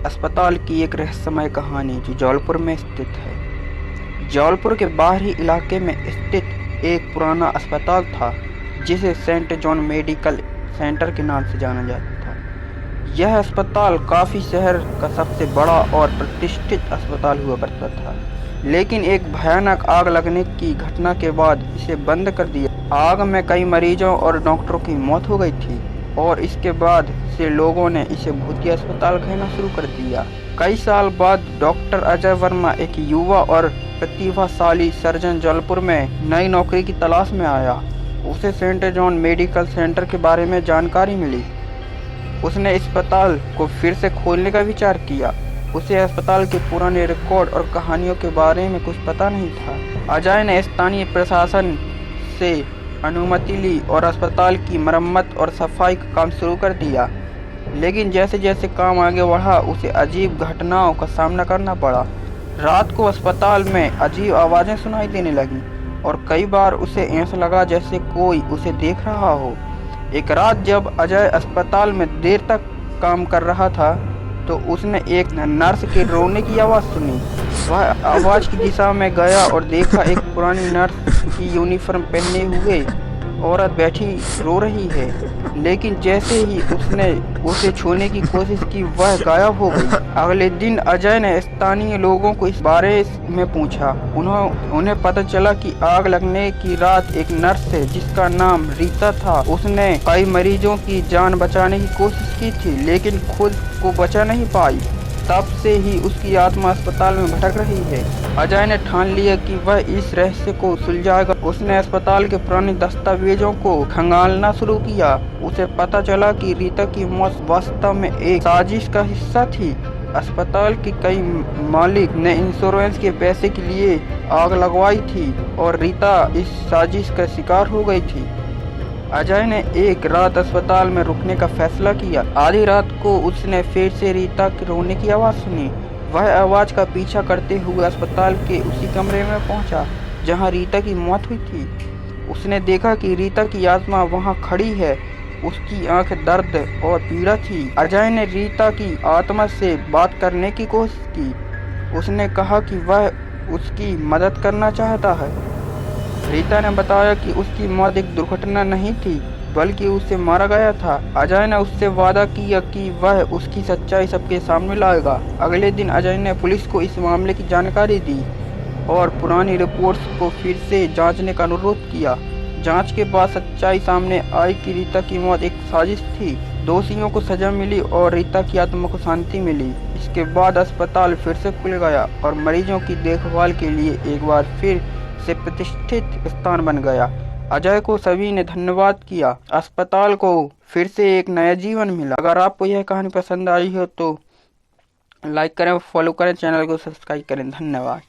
अस्पताल की एक रहस्यमय कहानी जो जबलपुर में स्थित है। जबलपुर के बाहरी इलाके में स्थित एक पुराना अस्पताल था जिसे सेंट जॉन मेडिकल सेंटर के नाम से जाना जाता था। यह अस्पताल काफी शहर का सबसे बड़ा और प्रतिष्ठित अस्पताल हुआ करता था, लेकिन एक भयानक आग लगने की घटना के बाद इसे बंद कर दिया। आग में कई मरीजों और डॉक्टरों की मौत हो गई थी और इसके बाद से लोगों ने इसे भूतिया अस्पताल कहना शुरू कर दिया। कई साल बाद डॉक्टर अजय वर्मा, एक युवा और प्रतिभाशाली सर्जन, जबलपुर में नई नौकरी की तलाश में आया। उसे सेंट जॉन मेडिकल सेंटर के बारे में जानकारी मिली। उसने अस्पताल को फिर से खोलने का विचार किया। उसे अस्पताल के पुराने रिकॉर्ड और कहानियों के बारे में कुछ पता नहीं था। अजय ने स्थानीय प्रशासन से अनुमति ली और अस्पताल की मरम्मत और सफाई का काम शुरू कर दिया। लेकिन जैसे जैसे काम आगे बढ़ा, उसे अजीब घटनाओं का सामना करना पड़ा। रात को अस्पताल में अजीब आवाज़ें सुनाई देने लगीं और कई बार उसे ऐसा लगा जैसे कोई उसे देख रहा हो। एक रात जब अजय अस्पताल में देर तक काम कर रहा था तो उसने एक नर्स के रोने की आवाज़ सुनी। वह आवाज़ की दिशा में गया और देखा एक पुरानी नर्स की यूनिफॉर्म पहने हुए औरत बैठी रो रही है। लेकिन जैसे ही उसने उसे छूने की कोशिश की, वह गायब हो गई। अगले दिन अजय ने स्थानीय लोगों को इस बारे में पूछा। उन्हें पता चला कि आग लगने की रात एक नर्स है जिसका नाम रीता था। उसने कई मरीजों की जान बचाने की कोशिश की थी, लेकिन खुद को बचा नहीं पाई। तब से ही उसकी आत्मा अस्पताल में भटक रही है। अजय ने ठान लिया कि वह इस रहस्य को सुलझाएगा। उसने अस्पताल के पुराने दस्तावेजों को खंगालना शुरू किया। उसे पता चला कि रीता की मौत वास्तव में एक साजिश का हिस्सा थी। अस्पताल के कई मालिक ने इंश्योरेंस के पैसे के लिए आग लगवाई थी और रीता इस साजिश का शिकार हो गई थी। अजय ने एक रात अस्पताल में रुकने का फैसला किया। आधी रात को उसने फिर से रीता के रोने की आवाज़ सुनी। वह आवाज़ का पीछा करते हुए अस्पताल के उसी कमरे में पहुंचा जहां रीता की मौत हुई थी। उसने देखा कि रीता की आत्मा वहां खड़ी है। उसकी आंख दर्द और पीड़ा थी। अजय ने रीता की आत्मा से बात करने की कोशिश की। उसने कहा कि वह उसकी मदद करना चाहता है। रीता ने बताया कि उसकी मौत एक दुर्घटना नहीं थी, बल्कि उसे मारा गया था। अजय ने उससे वादा किया कि वह उसकी सच्चाई सबके सामने लाएगा। अगले दिन अजय ने पुलिस को इस मामले की जानकारी दी और पुरानी रिपोर्ट्स को फिर से जांचने का अनुरोध किया। जांच के बाद सच्चाई सामने आई कि रीता की मौत एक साजिश थी। दोषियों को सजा मिली और रीता की आत्मा को शांति मिली। इसके बाद अस्पताल फिर से खुल गया और मरीजों की देखभाल के लिए एक बार फिर से प्रतिष्ठित स्थान बन गया। अजय को सभी ने धन्यवाद किया। अस्पताल को फिर से एक नया जीवन मिला। अगर आपको यह कहानी पसंद आई हो तो लाइक करें, फॉलो करें, चैनल को सब्सक्राइब करें। धन्यवाद।